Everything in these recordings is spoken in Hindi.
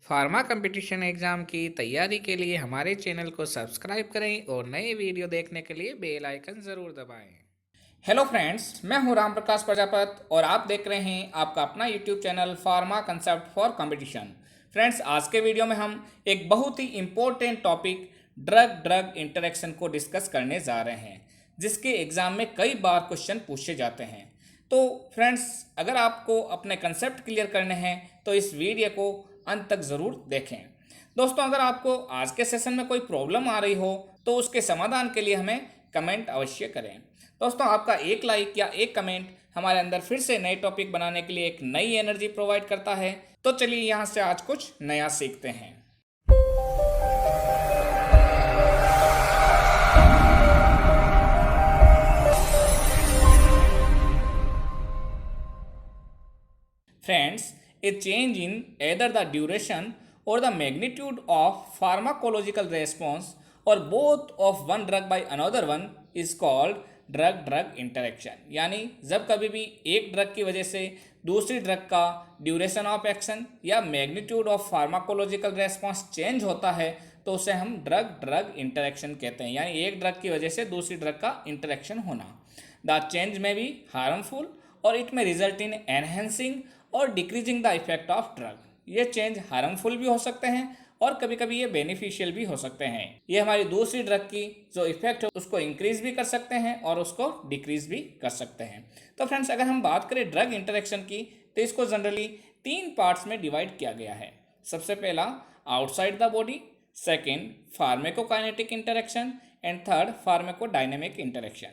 फार्मा कंपटीशन एग्ज़ाम की तैयारी के लिए हमारे चैनल को सब्सक्राइब करें और नए वीडियो देखने के लिए बेल आइकन ज़रूर दबाएं। हेलो फ्रेंड्स, मैं हूं राम प्रकाश प्रजापत और आप देख रहे हैं आपका अपना YouTube channel pharma concept for competition. Friends, आज के वीडियो में हम एक बहुत ही important topic drug drug interaction को डिस्कस करने जा रहे हैं, जिसके एग्ज़ाम में कई बार क्वेश्चन पूछे जाते हैं। तो फ्रेंड्स, अगर आपको अपने कंसेप्ट क्लियर करने हैं तो इस वीडियो को अंत तक ज़रूर देखें। दोस्तों, अगर आपको आज के सेशन में कोई प्रॉब्लम आ रही हो तो उसके समाधान के लिए हमें कमेंट अवश्य करें। दोस्तों, आपका एक लाइक या एक कमेंट हमारे अंदर फिर से नए टॉपिक बनाने के लिए एक नई एनर्जी प्रोवाइड करता है। तो चलिए यहाँ से आज कुछ नया सीखते हैं। Friends, a change in either the duration or the magnitude of pharmacological response or both of one drug by another one is called drug drug interaction. यानी जब कभी भी एक ड्रग की वजह से दूसरी ड्रग का ड्यूरेशन ऑफ एक्शन या magnitude of pharmacological response change होता है तो उसे हम ड्रग ड्रग इंटरेक्शन कहते हैं। यानी एक ड्रग की वजह से दूसरी ड्रग का इंटरेक्शन होना। द चेंज में बी हार्मफुल और इट में रिजल्ट इन एनहेंसिंग और decreasing the effect of drug. ये चेंज हार्मफुल भी हो सकते हैं और कभी कभी ये बेनिफिशियल भी हो सकते हैं। ये हमारी दूसरी ड्रग की जो इफेक्ट है उसको इंक्रीज भी कर सकते हैं और उसको डिक्रीज भी कर सकते हैं। तो फ्रेंड्स, अगर हम बात करें ड्रग इंटरेक्शन की तो इसको जनरली 3 पार्ट्स में डिवाइड किया गया है। सबसे पहला outside the body, second pharmacokinetic interaction and third pharmacodynamic interaction.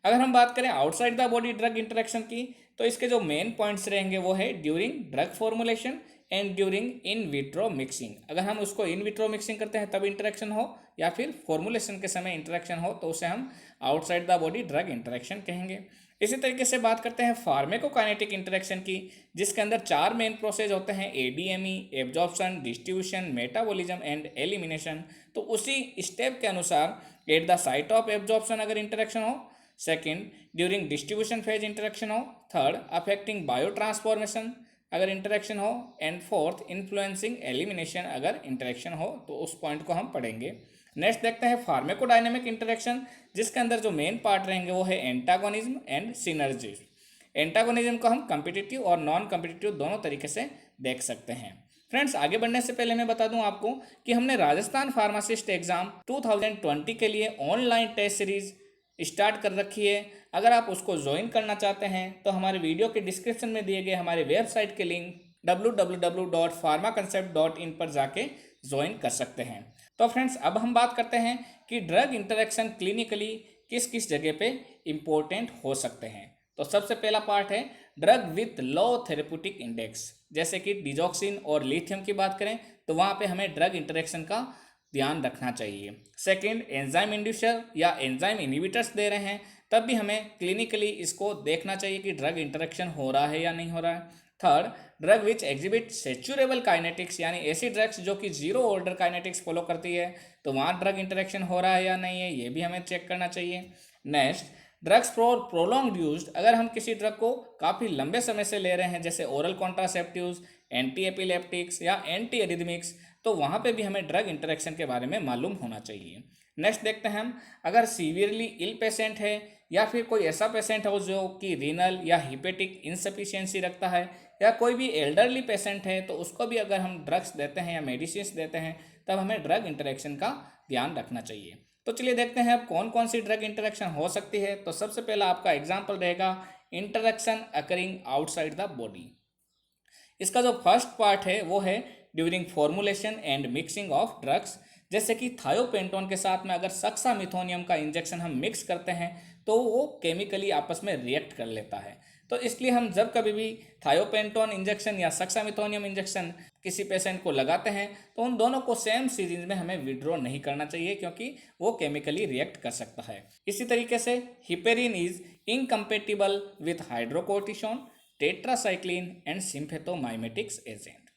अगर हम बात करें outside the body drug interaction की तो इसके जो मेन पॉइंट्स रहेंगे वो है during drug formulation and during in vitro mixing. अगर हम उसको इन विट्रो मिक्सिंग करते हैं तब इंटरेक्शन हो या फिर फॉर्मुलेशन के समय इंटरेक्शन हो तो उसे हम outside the body drug interaction कहेंगे। इसी तरीके से बात करते हैं फार्मेकोकाइनेटिक इंटरेक्शन की, जिसके अंदर 4 मेन प्रोसेस होते हैं: ADME, absorption, distribution, metabolism and elimination. तो उसी स्टेप के अनुसार at the site of absorption अगर इंटरेक्शन हो, second during distribution phase interaction हो, थर्ड अफेक्टिंग बायो ट्रांसफॉर्मेशन अगर इंटरेक्शन हो, एंड फोर्थ इन्फ्लुएंसिंग एलिमिनेशन अगर इंटरेक्शन हो। तो उस पॉइंट को हम पढ़ेंगे। नेक्स्ट देखते हैं फार्मेकोडायनेमिक इंटरेक्शन, जिसके अंदर जो मेन पार्ट रहेंगे वो है एंटागोनिज्म एंड सिनर्जिज्म। एंटागोनिज्म को हम कम्पिटिटिव और नॉन कम्पिटिटिव दोनों तरीके से देख सकते हैं। फ्रेंड्स, आगे बढ़ने से पहले मैं बता दूं आपको कि हमने राजस्थान फार्मासिस्ट एग्जाम 2020 के लिए ऑनलाइन टेस्ट सीरीज स्टार्ट कर रखी है। अगर आप उसको ज्वाइन करना चाहते हैं तो हमारे वीडियो के डिस्क्रिप्शन में दिए गए हमारे वेबसाइट के लिंक www.pharmaconcept.in पर जाके ज्वाइन कर सकते हैं। तो फ्रेंड्स, अब हम बात करते हैं कि ड्रग इंटरेक्शन क्लिनिकली किस किस जगह पे इम्पोर्टेंट हो सकते हैं। तो सबसे पहला पार्ट है drug with low therapeutic index. जैसे कि डिजॉक्सिन और लिथियम की बात करें तो वहाँ पे हमें ड्रग इंटरेक्शन का ध्यान रखना चाहिए। सेकेंड, एंजाइम इंड्यूसर या एंजाइम इनहिबिटर्स दे रहे हैं तब भी हमें क्लिनिकली इसको देखना चाहिए कि ड्रग इंटरेक्शन हो रहा है या नहीं हो रहा है। Third, drug which exhibit saturable kinetics, यानी ऐसी ड्रग्स जो कि जीरो ऑर्डर काइनेटिक्स फॉलो करती है तो वहाँ ड्रग इंटरेक्शन हो रहा है या नहीं है, ये भी हमें चेक करना चाहिए। Next, drugs for prolonged use. अगर हम किसी ड्रग को काफ़ी लंबे समय से ले रहे हैं जैसे ओरल कॉन्ट्रासेप्टिव्स, एंटी एपिलेप्टिक्स या एंटी एरिथमिक्स, तो वहाँ पे भी हमें ड्रग इंटरेक्शन के बारे में मालूम होना चाहिए। नेक्स्ट देखते हैं हम, अगर सीवियरली इल पेशेंट है या फिर कोई ऐसा पेशेंट हो जो कि रीनल या हिपेटिक इनसफिशियंसी रखता है या कोई भी एल्डरली पेशेंट है तो उसको भी अगर हम ड्रग्स देते हैं या मेडिसिन देते हैं तब हमें ड्रग इंटरेक्शन का ध्यान रखना चाहिए। तो चलिए देखते हैं अब कौन कौन सी ड्रग इंटरेक्शन हो सकती है। तो सबसे पहला आपका एग्जाम्पल रहेगा interaction occurring outside the body. इसका जो फर्स्ट पार्ट है वो है during formulation and mixing of drugs. जैसे कि थायोपेंटोन के साथ में अगर सक्सामिथोनियम का इंजेक्शन हम मिक्स करते हैं तो वो केमिकली आपस में रिएक्ट कर लेता है। तो इसलिए हम जब कभी भी थायोपेंटोन इंजेक्शन या सक्सामिथोनियम इंजेक्शन किसी पेशेंट को लगाते हैं तो उन दोनों को सेम सीरीज में हमें विड्रॉ नहीं करना चाहिए क्योंकि वो केमिकली रिएक्ट कर सकता है। इसी तरीके से heparin is incompatible with hydrocortisone, tetracycline and sympathomimetics agent.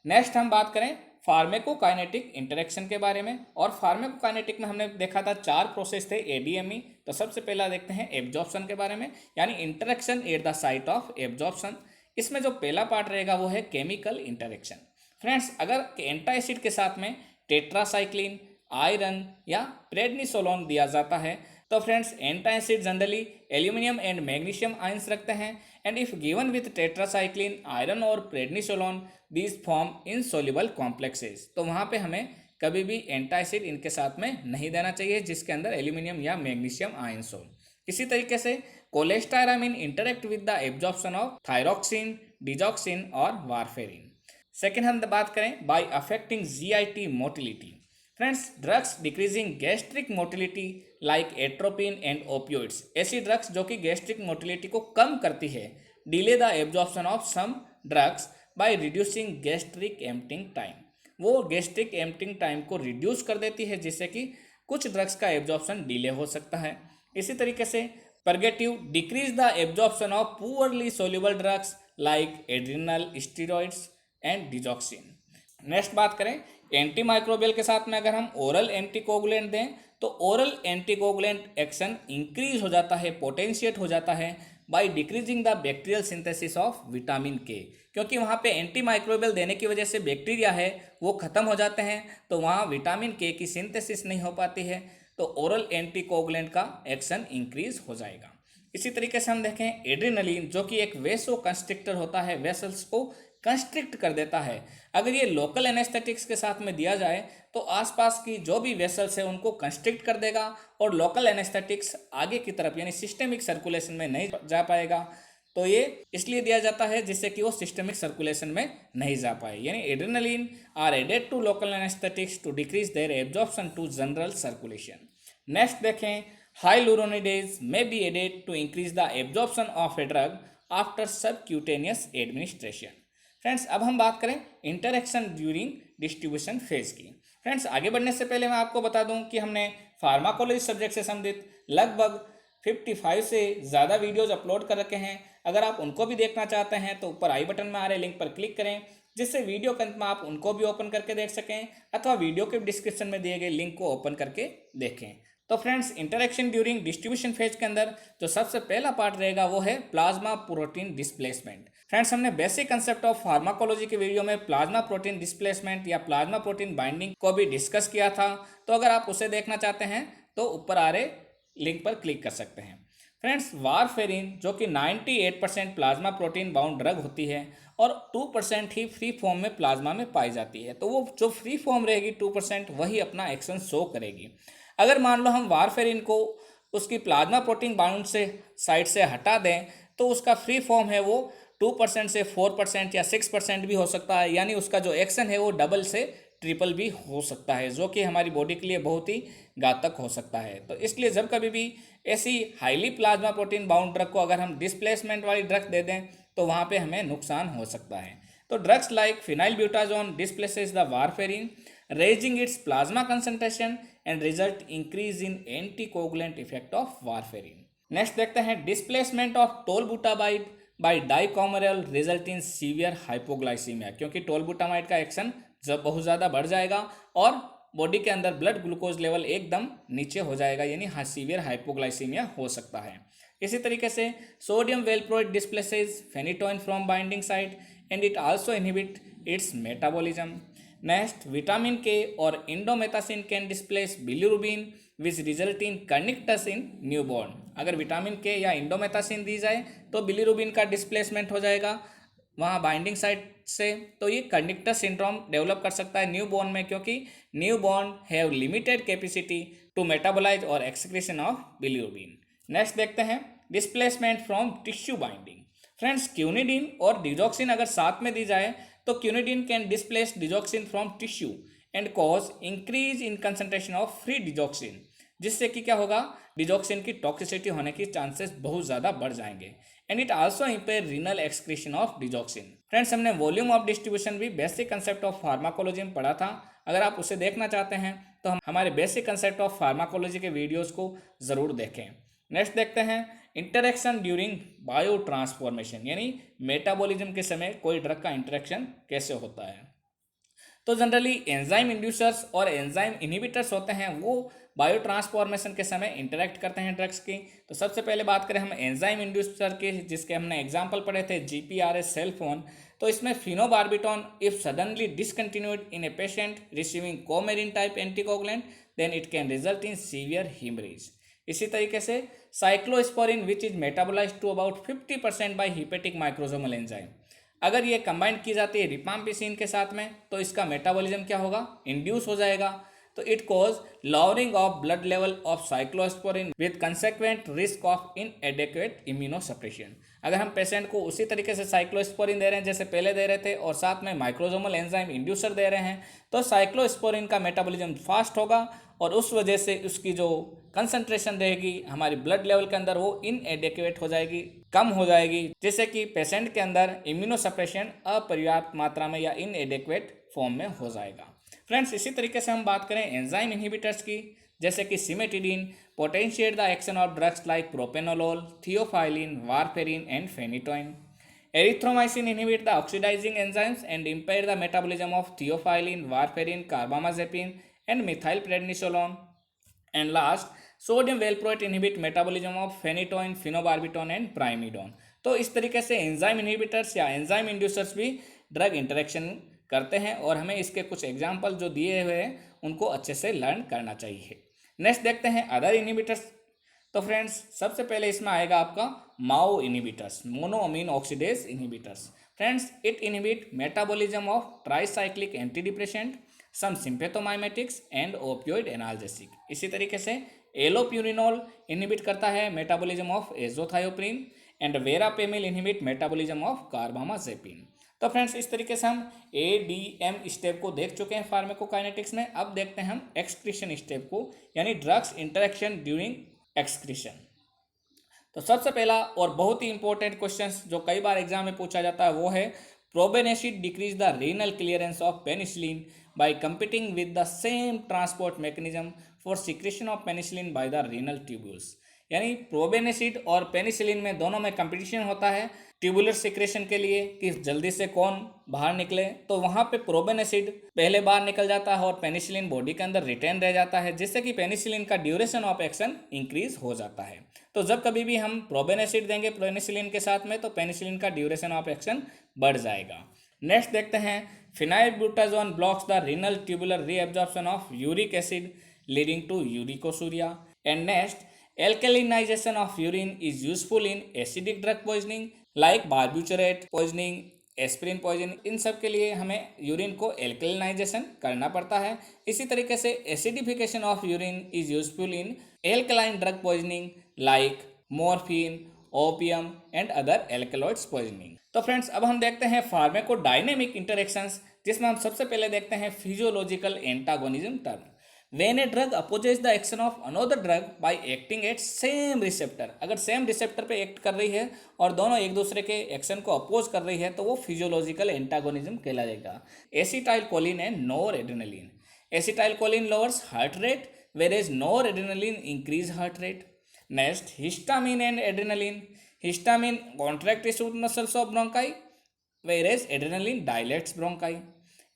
Next हम बात करें फार्मेकोकाइनेटिक इंटरेक्शन के बारे में। और फार्मेकोकाइनेटिक में हमने देखा था 4 प्रोसेस थे एडीएमई। तो सबसे पहला देखते हैं एब्जॉर्प्शन के बारे में, यानी interaction at the site of absorption. इसमें जो पहला पार्ट रहेगा वो है केमिकल इंटरेक्शन। फ्रेंड्स, अगर एंटासिड के साथ में टेट्रासाइक्लिन, आयरन या प्रेडनिसोलोन दिया जाता है तो friends antacid generally aluminium and magnesium ions रखते हैं and if given with tetracycline, iron और prednisolone these form insoluble complexes. तो वहाँ पे हमें कभी भी एंटासिड इनके साथ में नहीं देना चाहिए जिसके अंदर एल्यूमिनियम या मैग्नीशियम आयंस हो। इसी तरीके से cholestyramine interact with the absorption of thyroxine, digoxin और वारफेरिन। सेकेंड हम बात करें by affecting GIT motility. Friends, drugs decreasing gastric motility like atropine and opioids, ऐसी ड्रग्स जो कि गैस्ट्रिक मोटिलिटी को कम करती है, delay the absorption of some drugs by reducing gastric emptying time, वो गैस्ट्रिक एम्प्टिंग टाइम को रिड्यूस कर देती है जिससे कि कुछ ड्रग्स का एब्जॉर्प्शन डिले हो सकता है। इसी तरीके से purgative decrease the absorption of poorly soluble drugs like adrenal steroids and digoxin. Next बात करें एंटी माइक्रोबियल के साथ में अगर हम ओरल एंटीकोगुलेंट दें तो ओरल एंटीकोगुलेंट एक्शन इंक्रीज हो जाता है, पोटेंशिएट हो जाता है by decreasing the bacterial synthesis of vitamin के, क्योंकि वहाँ पे एंटी माइक्रोबियल देने की वजह से बैक्टीरिया है वो खत्म हो जाते हैं तो वहाँ विटामिन के की सिंथेसिस नहीं हो पाती है, तो ओरल एंटीकोगुलेंट का एक्शन इंक्रीज हो जाएगा। इसी तरीके से हम देखें एड्रेनलिन जो कि एक वेसो कंस्ट्रिक्टर होता है, वेसल्स को कंस्ट्रिक्ट कर देता है। अगर ये लोकल एनेस्थेटिक्स के साथ में दिया जाए तो आसपास की जो भी वेसल्स है उनको कंस्ट्रिक्ट कर देगा और लोकल एनेस्थेटिक्स आगे की तरफ यानी सिस्टेमिक सर्कुलेशन में नहीं जा पाएगा। तो ये इसलिए दिया जाता है जिससे कि वो सिस्टेमिक सर्कुलेशन में नहीं जा पाए, यानी adrenaline are added to local anaesthetics to decrease their absorption to general circulation. Next देखें hyaluronidase may be added to increase the absorption of a drug after subcutaneous administration. Friends, अब हम बात करें इंटरेक्शन ड्यूरिंग डिस्ट्रीब्यूशन फेज की। फ्रेंड्स, आगे बढ़ने से पहले मैं आपको बता दूं कि हमने फार्माकोलॉजी सब्जेक्ट से संबंधित लगभग 55 से ज़्यादा वीडियोज अपलोड कर रखे हैं। अगर आप उनको भी देखना चाहते हैं तो ऊपर आई बटन में आ रहे लिंक पर क्लिक करें जिससे वीडियो के अंत में आप उनको भी ओपन करके देख सकें अथवा वीडियो के डिस्क्रिप्शन में दिए गए लिंक को ओपन करके देखें। तो friends, interaction during distribution phase के अंदर जो सबसे पहला पार्ट रहेगा वो है प्लाज्मा प्रोटीन डिस्प्लेसमेंट। फ्रेंड्स, हमने बेसिक कंसेप्ट ऑफ फार्माकोलॉजी के वीडियो में प्लाज्मा प्रोटीन डिस्प्लेसमेंट या प्लाज्मा प्रोटीन बाइंडिंग को भी डिस्कस किया था, तो अगर आप उसे देखना चाहते हैं तो ऊपर आ रहे लिंक पर क्लिक कर सकते हैं। फ्रेंड्स, वारफेरिन जो कि 98% प्लाज्मा प्रोटीन बाउंड ड्रग होती है और 2% ही फ्री फॉर्म में प्लाज्मा में पाई जाती है, तो वो जो फ्री फॉर्म रहेगी 2% वही अपना एक्शन शो करेगी। अगर मान लो हम वारफेरिन को उसकी प्लाज्मा प्रोटीन बाउंड से साइड से हटा दें तो उसका फ्री फॉर्म है वो 2% से 4% या 6% भी हो सकता है, यानी उसका जो एक्शन है वो डबल से ट्रिपल भी हो सकता है जो कि हमारी बॉडी के लिए बहुत ही घातक हो सकता है। तो इसलिए जब कभी भी ऐसी highly plasma protein bound drug को अगर हम डिस्प्लेसमेंट वाली ड्रग दे दें तो वहाँ पे हमें नुकसान हो सकता है। तो drugs like phenylbutazone displaces the warfarin raising its plasma concentration and result increase in anticoagulant effect of warfarin। Next देखते हैं displacement of tolbutamide by dicoumarol result in severe hypoglycaemia, क्योंकि टोलबुटामाइड का एक्शन जब बहुत ज़्यादा बढ़ जाएगा और बॉडी के अंदर ब्लड ग्लूकोज लेवल एकदम नीचे हो जाएगा, यानी सीवियर हाइपोग्लाइसीमिया हो सकता है। इसी तरीके से sodium valproate displaces phenytoin from binding site and it also inhibit its metabolism. Next, vitamin K और indomethacin can displace bilirubin which result in kernicterus in newborn. अगर विटामिन के या इंडोमेथासिन दी जाए तो बिलिरुबिन का डिस्प्लेसमेंट हो जाएगा वहाँ बाइंडिंग साइट से, तो ये कर्निक्टस सिंड्रोम डेवलप कर सकता है न्यूबॉर्न में, क्योंकि newborn have limited capacity to metabolize और एक्सक्रीशन ऑफ बिलिरुबिन। नेक्स्ट देखते हैं displacement from tissue binding. Friends, quinidine और डिजॉक्सिन अगर साथ में दी जाए तो quinidine can displace digoxin from tissue and cause increase in concentration of free digoxin, जिससे कि क्या होगा डिजॉक्सिन की टॉक्सिसिटी होने की चांसेस बहुत ज़्यादा बढ़ जाएंगे and it also empire renal excretion of digoxin. Friends, हमने वॉल्यूम ऑफ डिस्ट्रीब्यूशन भी बेसिक कंसेप्ट ऑफ फार्माकोलॉजी में पढ़ा था, अगर आप उसे देखना चाहते हैं तो हम हमारे बेसिक कंसेप्ट ऑफ फार्माकोलॉजी के वीडियोज़ को ज़रूर देखें। नेक्स्ट देखते हैं इंटरेक्शन ड्यूरिंग बायो ट्रांसफॉर्मेशन, यानी मेटाबॉलिज्म के समय कोई ड्रग का इंटरेक्शन कैसे होता है। तो जनरली एंजाइम इंड्यूसर्स और एंजाइम इनहिबिटर्स होते हैं वो बायो ट्रांसफॉर्मेशन के समय इंटरेक्ट करते हैं ड्रग्स की। तो सबसे पहले बात करें हम एंजाइम इंड्यूसर के, जिसके हमने एग्जाम्पल पढ़े थे GPRS सेल फोन। तो इसमें phenobarbitone if suddenly discontinued in a patient receiving coumarin type anticoagulant then it can result in severe haemorrhage. इसी तरीके से cyclosporin which is metabolised to about 50% by hepatic microsomal enzyme, अगर ये कंबाइंड की जाती है रिपाम्पिसिन के साथ में तो इसका मेटाबॉलिज्म क्या होगा, इंड्यूस हो जाएगा। तो it cause lowering of blood level of cyclosporin with consequent risk of inadequate immunosuppression. अगर हम पेशेंट को उसी तरीके से साइक्लोस्पोरिन दे रहे हैं जैसे पहले दे रहे थे और साथ में माइक्रोसोमल एंजाइम इंड्यूसर दे रहे हैं, तो साइक्लोस्पोरिन का मेटाबॉलिज्म फास्ट होगा और उस वजह से उसकी जो कंसंट्रेशन रहेगी हमारी ब्लड लेवल के अंदर वो इनएडेक्वेट हो जाएगी, कम हो जाएगी, जिससे कि पेशेंट के अंदर इम्यूनोसप्रेशन अपर्याप्त मात्रा में या इनएडेक्वेट फॉर्म में हो जाएगा। फ्रेंड्स, इसी तरीके से हम बात करें एंजाइम इनहिबिटर्स की, जैसे कि cimetidine potentiate the action of drugs like propranolol, theophylline, warfarin and phenytoin. Erythromycin inhibit the oxidizing enzymes and impair the metabolism of theophylline, warfarin, carbamazepine and methylprednisolone. And last, sodium valproate inhibit metabolism of phenytoin, phenobarbital and primidone. तो इस तरीके से एंजाइम इनहिबिटर्स या एंजाइम इंड्यूसर्स भी ड्रग इंटरेक्शन करते हैं और हमें इसके कुछ एग्जाम्पल जो दिए हुए हैं उनको अच्छे से लर्न करना चाहिए। नेक्स्ट देखते हैं अदर इनहिबिटर्स। तो फ्रेंड्स, सबसे पहले इसमें आएगा आपका MAO inhibitors, monoamine oxidase inhibitors. Friends, it inhibit metabolism of tricyclic antidepressant, some sympathomimetics and opioid analgesic. इसी तरीके से एलोप्यूरिनोल इनहिबिट करता है metabolism of azathioprine and verapamil inhibit metabolism of carbamazepine. तो फ्रेंड्स, इस तरीके से हम ADM स्टेप को देख चुके हैं फार्माकोकाइनेटिक्स में। अब देखते हैं हम एक्सक्रीशन स्टेप को, यानी ड्रग्स इंटरेक्शन ड्यूरिंग एक्सक्रीशन। तो सबसे पहला और बहुत ही इंपॉर्टेंट क्वेश्चन जो कई बार एग्जाम में पूछा जाता है वो है probenecid decrease the renal clearance of penicillin by competing with the same transport mechanism for secretion of penicillin by the renal tubules. यानी प्रोबेनेसिड और पेनिसिलिन में दोनों में कंपटीशन होता है ट्यूबुलर सिक्रेशन के लिए कि जल्दी से कौन बाहर निकले। तो वहाँ पे प्रोबेनेसिड पहले बाहर निकल जाता है और पेनिसिलिन बॉडी के अंदर रिटेन रह जाता है, जिससे कि पेनिसिलिन का ड्यूरेशन ऑफ एक्शन इंक्रीज हो जाता है। तो जब कभी भी हम प्रोबेनेसिड देंगे पेनिसिलिन के साथ में तो पेनिसिलिन का ड्यूरेशन ऑफ एक्शन बढ़ जाएगा। नेक्स्ट देखते हैं phenylbutazone blocks the renal tubular reabsorption of uric acid leading to uricosuria. And next, alkalinization of urine is useful in acidic drug poisoning like barbiturate poisoning, aspirin poison. इन सब के लिए हमें यूरिन को एल्कलाइनाइजेशन करना पड़ता है। इसी तरीके से acidification of urine is useful in alkaline drug poisoning like morphine, opium and other alkaloids poisoning. तो फ्रेंड्स, अब हम देखते हैं फार्माकोडायनेमिक इंटरेक्शंस, जिसमें हम सबसे पहले देखते हैं physiological antagonism term. When a drug opposes the action of another drug by acting at same receptor, अगर सेम रिसेप्टर पे एक्ट कर रही है और दोनों एक दूसरे के एक्शन को अपोज कर रही है तो वो फिजियोलॉजिकल एंटागोनिज्म कहलाएगा। Acetylcholine and noradrenaline. Acetylcholine lowers heart rate whereas noradrenaline increase heart rate. Next, histamine and adrenaline. Histamine contract smooth muscles of bronchi whereas adrenaline dilates bronchi.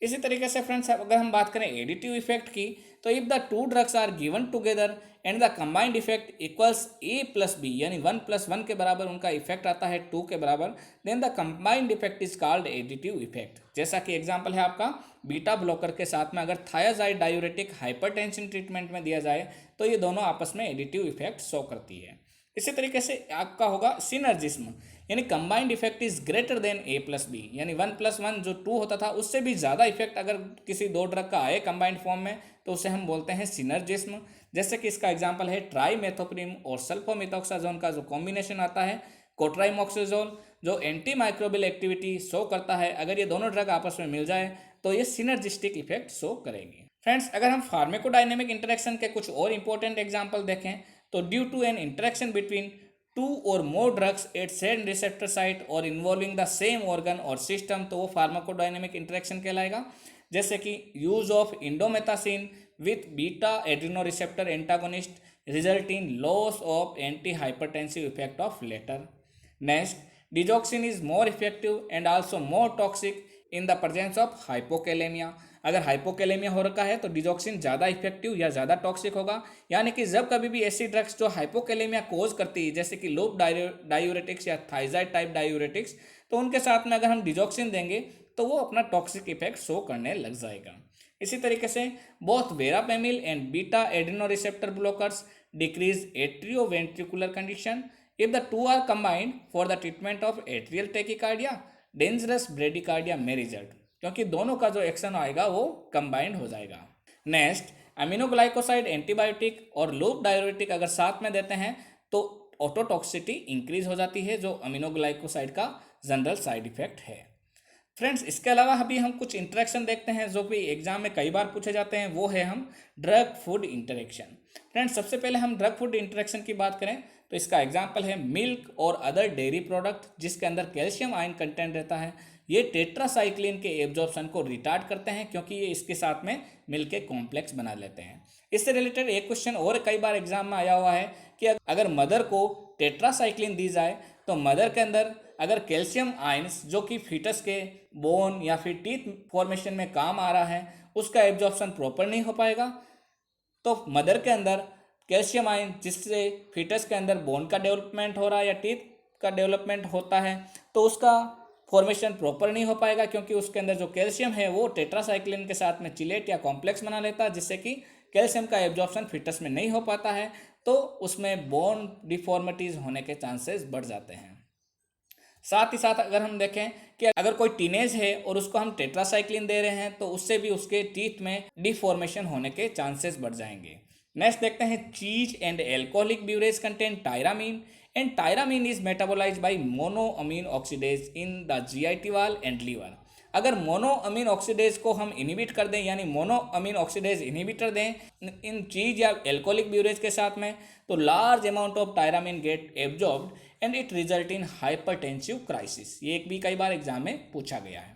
इसी तरीके से फ्रेंड्स, अगर हम बात करें एडिटिव इफेक्ट की, तो if the two drugs are given together and the combined effect equals A+B, यानी 1+1 के बराबर उनका इफेक्ट आता है 2 के बराबर, then the combined effect is called additive effect. जैसा कि एग्जांपल है आपका बीटा ब्लॉकर के साथ में अगर थायाजाइड डायूरेटिक हाइपरटेंशन ट्रीटमेंट में दिया जाए तो ये दोनों आपस में एडिटिव इफेक्ट शो करती है। इसी तरीके से आपका होगा सिनर्जिज्म, यानी combined effect is greater than A+B, यानी 1+1 जो 2 होता था उससे भी ज़्यादा इफेक्ट अगर किसी दो ड्रग का आए कंबाइंड फॉर्म में तो उसे हम बोलते हैं सिनर्जिज्म। जैसे कि इसका एग्जांपल है ट्राईमेथोप्रिम और सल्फोमिथोक्साजोन का जो कॉम्बिनेशन आता है कोट्राइमोक्साजोल, जो एंटी माइक्रोबियल एक्टिविटी शो करता है। अगर ये दोनों ड्रग आपस में मिल जाए तो ये सिनर्जिस्टिक इफेक्ट शो करेंगे। फ्रेंड्स, अगर हम फार्माकोडायनेमिक इंटरेक्शन के कुछ और इंपॉर्टेंट एग्जाम्पल देखें तो due to an interaction between two और more drugs at same receptor site और इन्वॉल्विंग द सेम ऑर्गन और सिस्टम, तो वो फार्माकोडायनेमिक इंटरेक्शन कहलाएगा। जैसे कि use of indomethacin with beta adrenoreceptor antagonist result in loss of antihypertensive effect of latter. Next, digoxin is more effective and also more toxic in the presence of hypokalaemia. अगर हाइपोकैलेमिया हो रखा है तो डिजॉक्सिन ज़्यादा इफेक्टिव या ज़्यादा टॉक्सिक होगा। यानी कि जब कभी भी ऐसी ड्रग्स जो हाइपोकैलेमिया कोज करती है, जैसे कि लूप डायूरेटिक्स या थाइजाइड टाइप डायूरेटिक्स, तो उनके साथ में अगर हम डिजॉक्सिन देंगे तो वो अपना टॉक्सिक इफेक्ट शो करने लग जाएगा। इसी तरीके से both verapamil and beta adrenoreceptor blockers decrease atrioventricular condition if the two are combined for the treatment of atrial tachycardia dangerous bradycardia में रिजल्ट, क्योंकि दोनों का जो एक्शन आएगा वो कंबाइंड हो जाएगा। नेक्स्ट, अमीनोग्लाइकोसाइड एंटीबायोटिक और लूप डायूरेटिक अगर साथ में देते हैं तो ऑटोटॉक्सिटी इंक्रीज हो जाती है, जो अमीनोग्लाइकोसाइड का जनरल साइड इफेक्ट है। फ्रेंड्स, इसके अलावा अभी हम कुछ इंटरेक्शन देखते हैं जो भी एग्जाम में कई बार पूछे जाते हैं, वो है हम ड्रग फूड इंटरेक्शन। फ्रेंड्स, सबसे पहले हम ड्रग फूड इंटरेक्शन की बात करें तो इसका एग्जाम्पल है मिल्क और अदर डेयरी प्रोडक्ट जिसके अंदर कैल्शियम आयन कंटेंट रहता है। ये टेट्रासाइक्लिन के एब्जॉर्प्शन को रिटार्ड करते हैं, क्योंकि ये इसके साथ में मिलके कॉम्प्लेक्स बना लेते हैं। इससे रिलेटेड एक क्वेश्चन और कई बार एग्जाम में आया हुआ है कि अगर मदर को टेट्रासाइक्लिन दी जाए तो मदर के अंदर अगर कैल्शियम आयंस जो कि फीटस के बोन या फिर टीथ फॉर्मेशन में काम आ रहा है उसका एब्जॉर्प्शन प्रॉपर नहीं हो पाएगा, तो मदर के अंदर कैल्शियम आयन जिससे फीटस के अंदर बोन का डेवलपमेंट हो रहा है या टीथ का डेवलपमेंट होता है तो उसका फॉर्मेशन प्रॉपर नहीं हो पाएगा, क्योंकि उसके अंदर जो कैल्शियम है वो टेट्रासाइक्लिन के साथ में चिलेट या कॉम्प्लेक्स बना लेता है, जिससे कि कैल्शियम का एब्जॉर्प्शन फीटस में नहीं हो पाता है, तो उसमें बोन डिफॉर्मिटीज होने के चांसेस बढ़ जाते हैं। साथ ही साथ अगर हम देखें कि अगर कोई टीनेज है और उसको हम टेट्रासाइक्लिन दे रहे हैं तो उससे भी उसके टीथ में डिफॉर्मेशन होने के चांसेस बढ़ जाएंगे। नेक्स्ट देखते हैं cheese and alcoholic beverage content tyramine and tyramine is metabolised by monoamine oxidase in the GIT wall and liver. अगर मोनोअमीन ऑक्सीडेज को हम इनहिबिट कर दें, यानी मोनोअमीन ऑक्सीडेज इनहिबिटर दें इन चीज या एल्कोहलिक ब्यूरेज के साथ में, तो large amount of tyramine get absorbed and it result in hypertensive crisis. ये एक भी कई बार एग्जाम में पूछा गया है।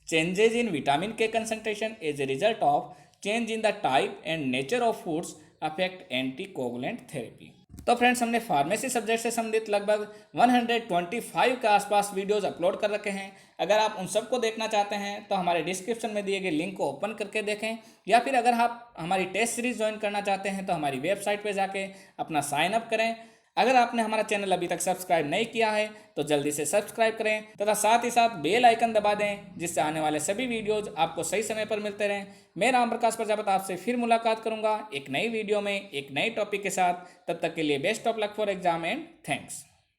Changes in vitamin K concentration as a result of change in the type and nature of foods affect anticoagulant therapy. तो फ्रेंड्स, हमने फार्मेसी सब्जेक्ट से संबंधित लगभग 125 के आसपास वीडियोस अपलोड कर रखे हैं। अगर आप उन सबको देखना चाहते हैं तो हमारे डिस्क्रिप्शन में दिए गए लिंक को ओपन करके देखें, या फिर अगर आप हमारी टेस्ट सीरीज ज्वाइन करना चाहते हैं तो हमारी वेबसाइट पर जाके अपना साइन अप करें। अगर आपने हमारा चैनल अभी तक सब्सक्राइब नहीं किया है तो जल्दी से सब्सक्राइब करें तथा साथ ही साथ बेल आइकन दबा दें, जिससे आने वाले सभी वीडियोज आपको सही समय पर मिलते रहें। मैं राम प्रकाश प्रजापति आपसे फिर मुलाकात करूंगा एक नई वीडियो में एक नई टॉपिक के साथ। तब तक के लिए best of luck for exam and thanks.